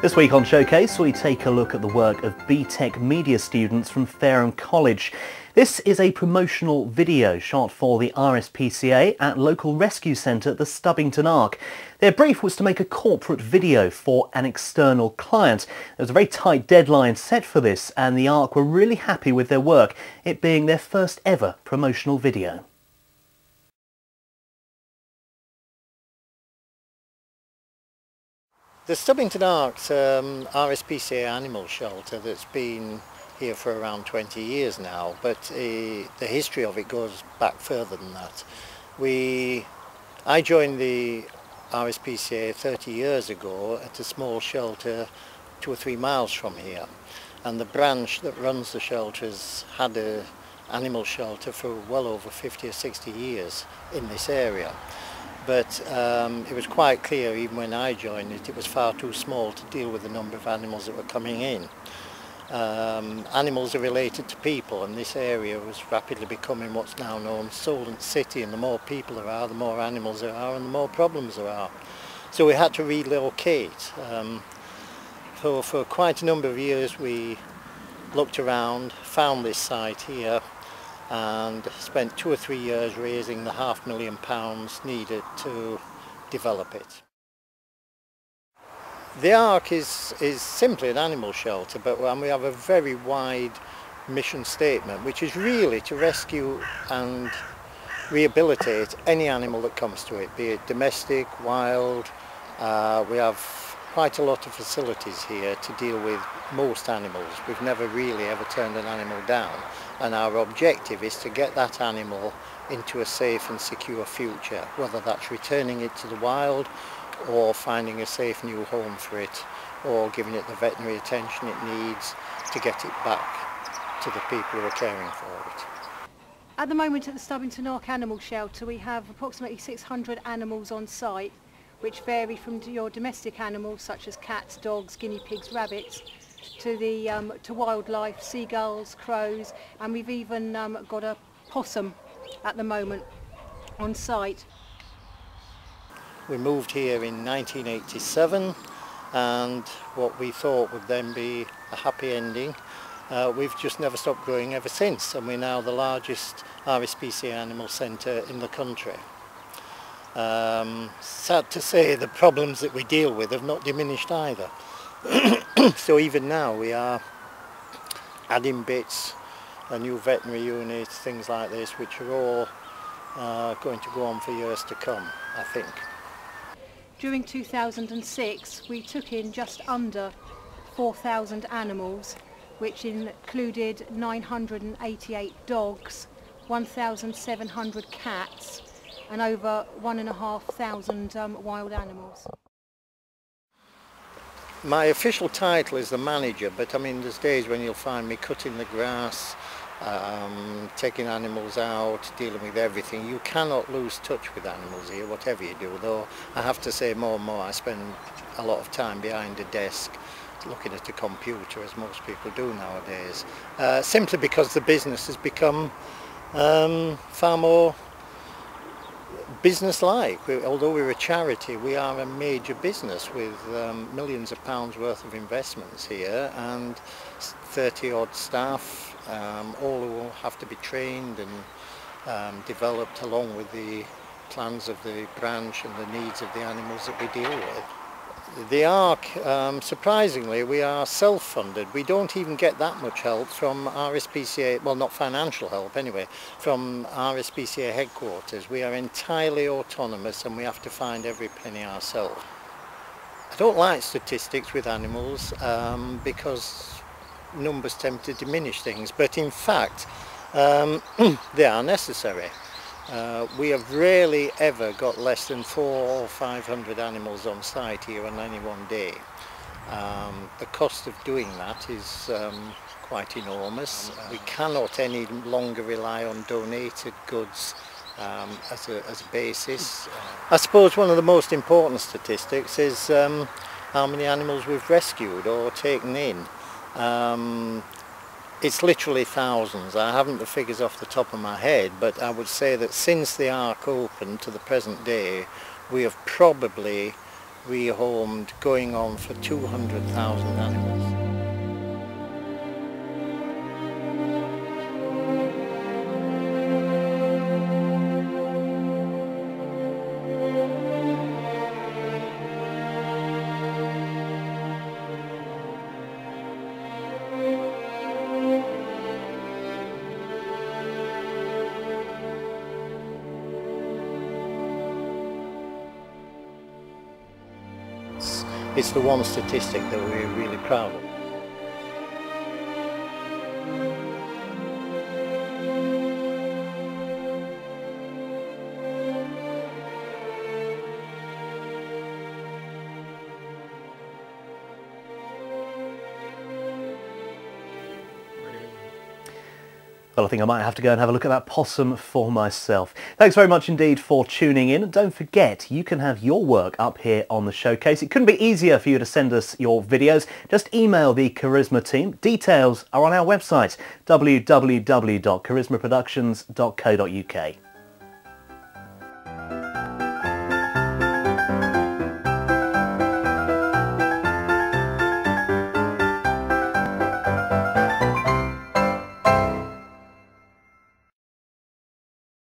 This week on Showcase, we take a look at the work of BTEC media students from Fareham College. This is a promotional video shot for the RSPCA at local rescue centre, the Stubbington Ark. Their brief was to make a corporate video for an external client. There was a very tight deadline set for this, and the Ark were really happy with their work, it being their first ever promotional video. The Stubbington Ark's RSPCA animal shelter that's been here for around 20 years now, but the history of it goes back further than that. I joined the RSPCA 30 years ago at a small shelter 2 or 3 miles from here, and the branch that runs the shelter has had an animal shelter for well over 50 or 60 years in this area. But it was quite clear even when I joined it was far too small to deal with the number of animals that were coming in. Animals are related to people, and this area was rapidly becoming what's now known Solent City, and the more people there are, the more animals there are and the more problems there are. So we had to relocate. For quite a number of years we looked around, found this site here, and spent 2 or 3 years raising the £500,000 needed to develop it. The Ark is simply an animal shelter, but we have a very wide mission statement, which is really to rescue and rehabilitate any animal that comes to it, be it domestic, wild. We have quite a lot of facilities here to deal with most animals. We've never really ever turned an animal down, and our objective is to get that animal into a safe and secure future, whether that's returning it to the wild or finding a safe new home for it, or giving it the veterinary attention it needs to get it back to the people who are caring for it. At the moment at the Stubbington Ark Animal Shelter we have approximately 600 animals on site, which vary from your domestic animals such as cats, dogs, guinea pigs, rabbits, to wildlife, seagulls, crows, and we've even got a possum at the moment on site. We moved here in 1987, and what we thought would then be a happy ending, we've just never stopped growing ever since, and we're now the largest RSPCA animal centre in the country. Sad to say, the problems that we deal with have not diminished either. So even now we are adding bits, a new veterinary unit, things like this, which are all going to go on for years to come, I think. During 2006 we took in just under 4,000 animals, which included 988 dogs, 1,700 cats and over 1,500 wild animals. My official title is the manager, but I mean there's days when you'll find me cutting the grass, taking animals out, dealing with everything. You cannot lose touch with animals here, whatever you do, though I have to say more and more I spend a lot of time behind a desk looking at a computer, as most people do nowadays, simply because the business has become far more business-like. Although we're a charity, we are a major business with millions of pounds worth of investments here and 30 odd staff, all who have to be trained and developed along with the plans of the branch and the needs of the animals that we deal with. The Ark, surprisingly, we are self-funded. We don't even get that much help from RSPCA, well, not financial help anyway, from RSPCA headquarters. We are entirely autonomous and we have to find every penny ourselves. I don't like statistics with animals because numbers tend to diminish things, but in fact they are necessary. We have rarely ever got less than 400 or 500 animals on site here on any one day. The cost of doing that is quite enormous. We cannot any longer rely on donated goods as a basis. I suppose one of the most important statistics is how many animals we've rescued or taken in. It's literally thousands. I haven't the figures off the top of my head, but I would say that since the Ark opened to the present day, we have probably rehomed, going on for 200,000 animals. It's the one statistic that we're really proud of. Well, I think I might have to go and have a look at that possum for myself. Thanks very much indeed for tuning in. Don't forget, you can have your work up here on the showcase. It couldn't be easier for you to send us your videos. Just email the Charisma team. Details are on our website, www.charismaproductions.co.uk.